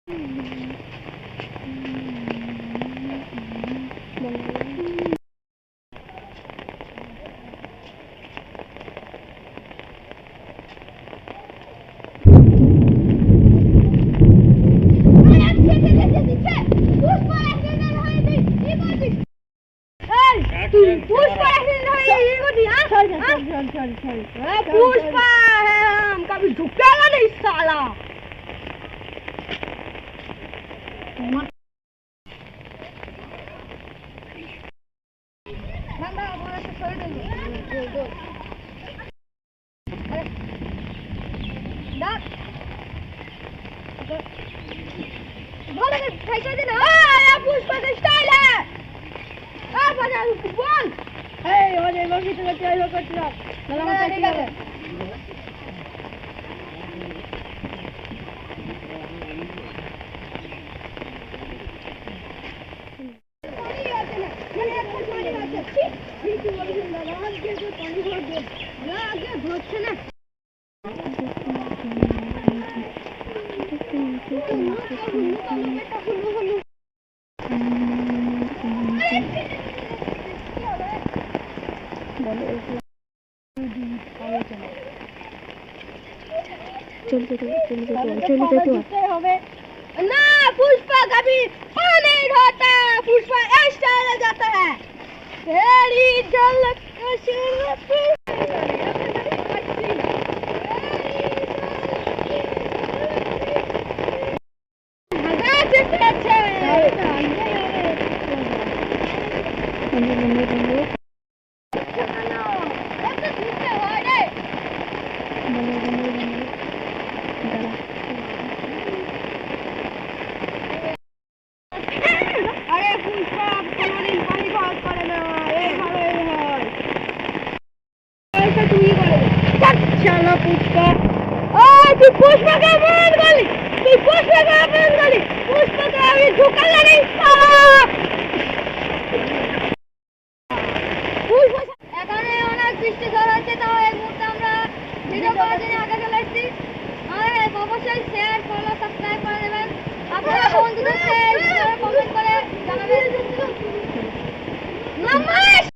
पुष्पा है, हम कभी झुकेगा नहीं साला। पुष्पा का स्टाइल है। बोल ना पुष्पा कभी नहीं होता, पुष्पा स्टाइल जाता है। तेरी झलक पुष्पा का मान गली, पुष्पा का मान गली, पुष्पा का अभी झुका नहीं साला। पुष्पा এখানে অনেক বৃষ্টি ঝড় হচ্ছে, তাও এই মুহূর্তে আমরা ভিডিও করার জন্য আগে চলে এসেছি। আর অবশ্যই শেয়ার ফলো সাবস্ক্রাইব করে দেবেন। আপনারা বন্ধুদের কমেন্ট করে জানাবেন।